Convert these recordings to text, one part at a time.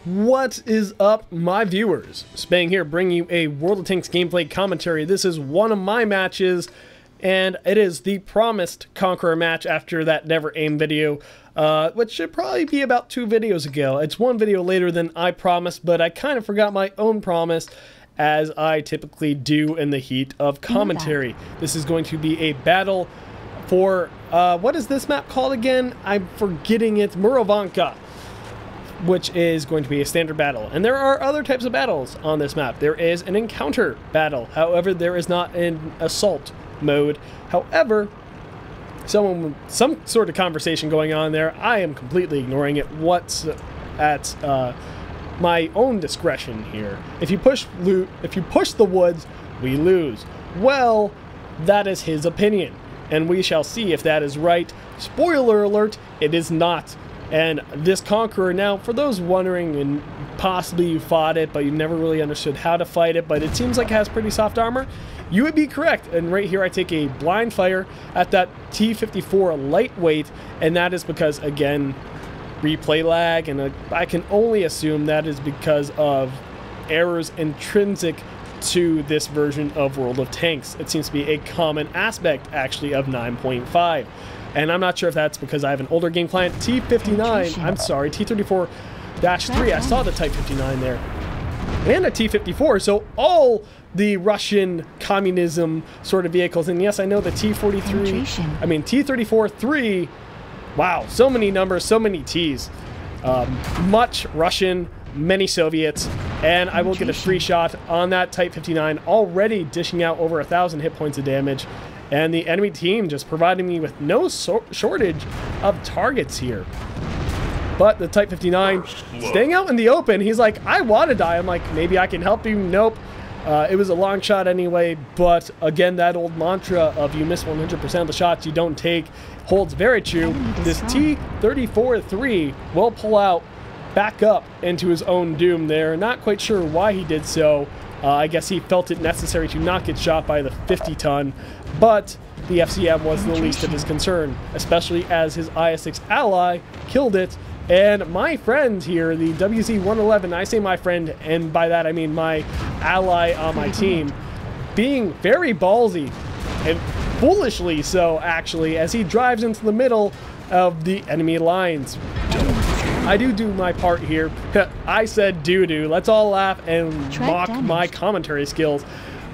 What is up, my viewers? Spang here, bringing you a World of Tanks gameplay commentary. This is one of my matches, and it is the promised Conqueror match after that Never Aim video, which should probably be about 2 videos ago. It's one video later than I promised, but I kind of forgot my own promise, as I typically do in the heat of commentary. This is going to be a battle for, what is this map called again? I'm forgetting it. Murovanka, which is going to be a standard battle. And there are other types of battles on this map. There is an encounter battle. However, there is not an assault mode. However, some sort of conversation going on there. I am completely ignoring it. What's at my own discretion here. If you push the woods, we lose. Well, that is his opinion, and we shall see if that is right. Spoiler alert, it is not. And this Conqueror, now, for those wondering, and possibly you fought it, but you never really understood how to fight it, but it seems like it has pretty soft armor, you would be correct. And right here I take a blind fire at that T-54 lightweight, and that is because, again, replay lag, and I can only assume that is because of errors intrinsic to this version of World of Tanks. It seems to be a common aspect, actually, of 9.5. And I'm not sure if that's because I have an older game client. T59, I'm sorry, T34-3. I saw the Type 59 there. And a T54, so all the Russian communism sort of vehicles. And yes, I know the T34-3. Wow, so many numbers, so many T's. Much Russian, many Soviets. And I will get a free shot on that Type 59, already dishing out over 1,000 hit points of damage. And the enemy team just providing me with no shortage of targets here. But the Type 59 staying out in the open. He's like, I want to die. I'm like, maybe I can help you. Nope. It was a long shot anyway. But again, that old mantra of you miss 100% of the shots you don't take holds very true. This T-34-3 will pull out back up into his own doom there. Not quite sure why he did so. I guess he felt it necessary to not get shot by the 50-ton, but the FCM was the least of his concern, especially as his IS-6 ally killed it. And my friend here, the WZ-111, I say my friend, and by that I mean my ally on my team, being very ballsy, and foolishly so, actually, as he drives into the middle of the enemy lines. I do my part here. I said doo-doo. Let's all laugh and mock my commentary skills.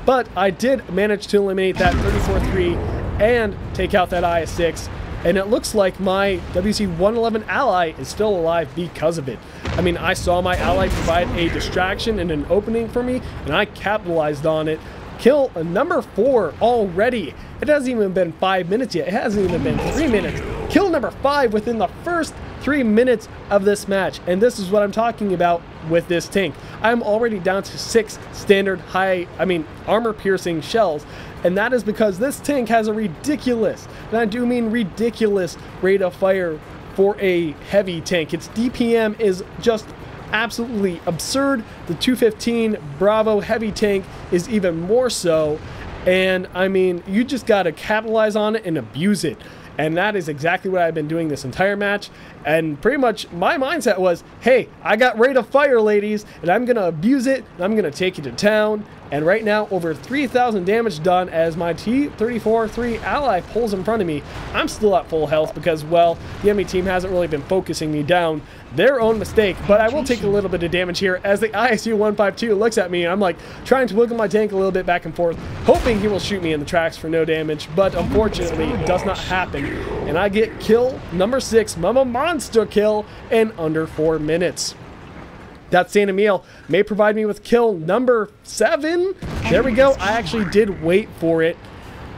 But I did manage to eliminate that 34-3 and take out that IS-6. And it looks like my WC-111 ally is still alive because of it. I mean, I saw my ally provide a distraction and an opening for me, and I capitalized on it. Kill number 4 already. It hasn't even been 5 minutes yet. It hasn't even been 3 minutes. Kill number 5 within the first 3 minutes of this match, and this is what I'm talking about with this tank. I'm already down to 6 standard armor-piercing shells, and that is because this tank has a ridiculous, and I do mean ridiculous, rate of fire for a heavy tank. Its DPM is just absolutely absurd. The 215 Bravo heavy tank is even more so, and I mean, you just gotta capitalize on it and abuse it. And that is exactly what I've been doing this entire match. And pretty much my mindset was, hey, I got rate of fire, ladies, and I'm going to abuse it, and I'm going to take you to town. And right now, over 3,000 damage done as my T-34-3 ally pulls in front of me. I'm still at full health because, well, the enemy team hasn't really been focusing me down. Their own mistake, but I will take a little bit of damage here as the ISU-152 looks at me. And I'm like trying to wiggle my tank a little bit back and forth, hoping he will shoot me in the tracks for no damage, but unfortunately it does not happen. And I get kill number 6, Mama Monster kill, in under 4 minutes. That Saint Emile may provide me with kill number 7. There we go. I actually did wait for it.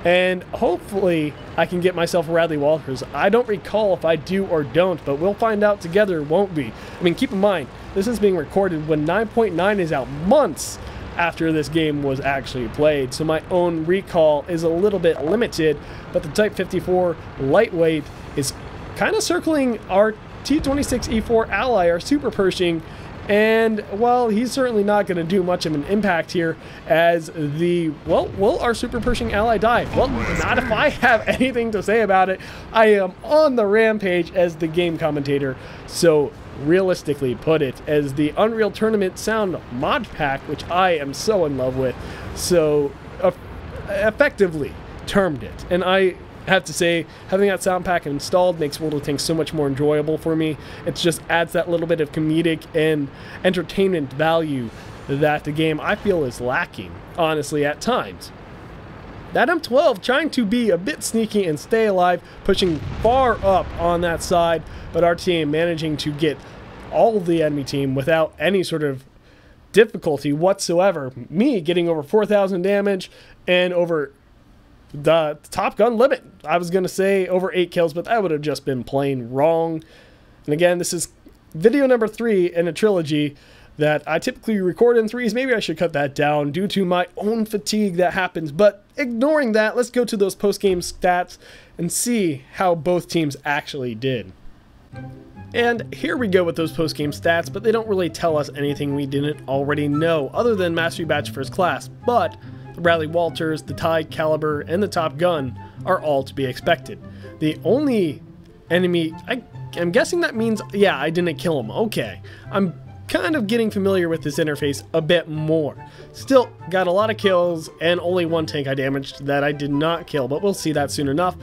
And hopefully I can get myself a Radley Walters. I don't recall if I do or don't, but we'll find out together, won't we? I mean, keep in mind, this is being recorded when 9.9 is out, months after this game was actually played. So my own recall is a little bit limited, but the Type 54 lightweight is kind of circling our T-26E4 ally, our Super Pershing. And, well, he's certainly not going to do much of an impact here as the, well, will our Super Pershing ally die? Well, not if I have anything to say about it. I am on the rampage as the game commentator. So realistically put it, as the Unreal Tournament sound mod pack, which I am so in love with, so effectively termed it. And I have to say, having that sound pack installed makes World of Tanks so much more enjoyable for me. It just adds that little bit of comedic and entertainment value that the game, I feel, is lacking, honestly, at times. That M12 trying to be a bit sneaky and stay alive, pushing far up on that side, but our team managing to get all of the enemy team without any sort of difficulty whatsoever. Me getting over 4,000 damage and over the Top Gun limit. I was going to say over 8 kills, but that would have just been plain wrong. And again, this is video number 3 in a trilogy that I typically record in 3s. Maybe I should cut that down due to my own fatigue that happens. But ignoring that, let's go to those post-game stats and see how both teams actually did. And here we go with those post-game stats, but they don't really tell us anything we didn't already know, other than Mastery Badge First Class. But the Bradley Walters, the TIE Caliber, and the Top Gun are all to be expected. The only enemy, I'm guessing that means, yeah, I didn't kill him. Okay, I'm kind of getting familiar with this interface a bit more. Still got a lot of kills and only one tank I damaged that I did not kill, but we'll see that soon enough.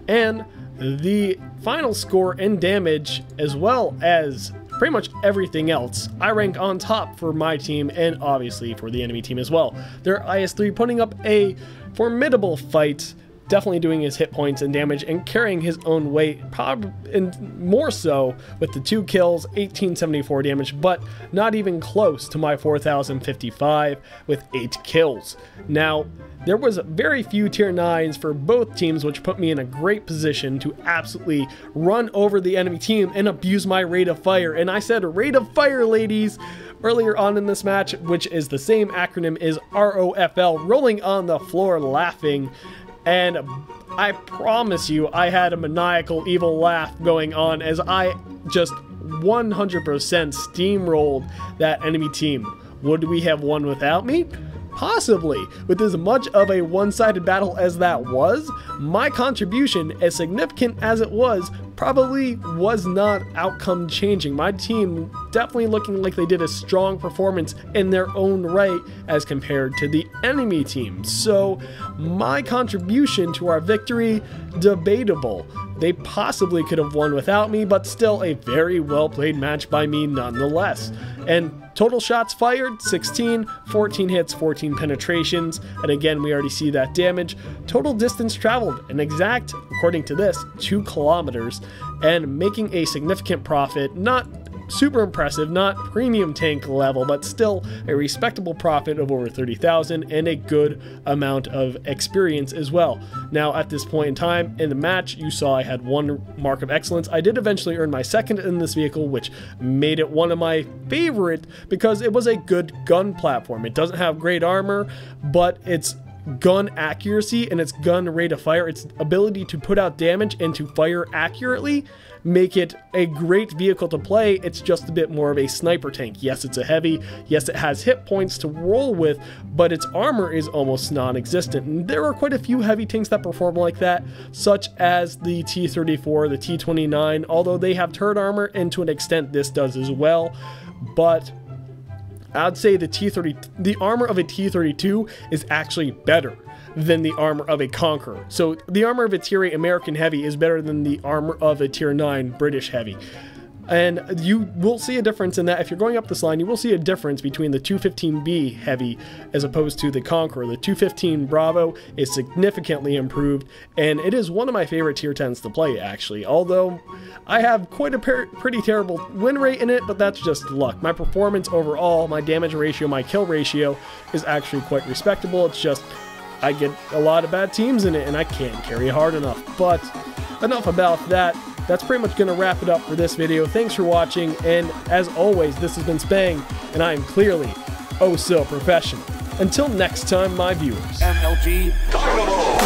And the final score and damage, as well as pretty much everything else, I rank on top for my team and obviously for the enemy team as well. Their IS-3 putting up a formidable fight, definitely doing his hit points and damage and carrying his own weight, and more so with the 2 kills, 1874 damage, but not even close to my 4055 with 8 kills. Now, there was very few tier 9s for both teams, which put me in a great position to absolutely run over the enemy team and abuse my rate of fire. And I said rate of fire, ladies, earlier on in this match, which is the same acronym as ROFL, rolling on the floor laughing. And I promise you, I had a maniacal evil laugh going on as I just 100% steamrolled that enemy team. Would we have won without me? Possibly. With as much of a one-sided battle as that was, my contribution, as significant as it was, probably was not outcome changing. My team definitely looking like they did a strong performance in their own right as compared to the enemy team. So my contribution to our victory, debatable. They possibly could have won without me, but still a very well played match by me nonetheless. And total shots fired, 16, 14 hits, 14 penetrations, and again, we already see that damage. Total distance traveled, an exact, according to this, 2 kilometers, and making a significant profit, not super impressive, not premium tank level, but still a respectable profit of over 30,000 and a good amount of experience as well. Now, at this point in time in the match, you saw I had 1 mark of excellence. I did eventually earn my 2nd in this vehicle, which made it one of my favorite because it was a good gun platform. It doesn't have great armor, but it's gun accuracy and its gun rate of fire, its ability to put out damage and to fire accurately, make it a great vehicle to play. It's just a bit more of a sniper tank. Yes, it's a heavy, yes, it has hit points to roll with, but its armor is almost non-existent. And there are quite a few heavy tanks that perform like that, such as the T-34, the T-29, although they have turret armor, and to an extent this does as well. But I'd say the armor of a T-32 is actually better than the armor of a Conqueror. So the armor of a Tier 8 American Heavy is better than the armor of a Tier 9 British Heavy. And you will see a difference in that. If you're going up this line, you will see a difference between the 215B Heavy as opposed to the Conqueror. The 215 Bravo is significantly improved, and it is one of my favorite Tier 10s to play, actually. Although I have quite a pretty terrible win rate in it, but that's just luck. My performance overall, my damage ratio, my kill ratio is actually quite respectable. It's just I get a lot of bad teams in it, and I can't carry hard enough. But enough about that. That's pretty much going to wrap it up for this video. Thanks for watching, and as always, this has been Spang, and I am clearly oh so professional. Until next time, my viewers. MLG Dynamo.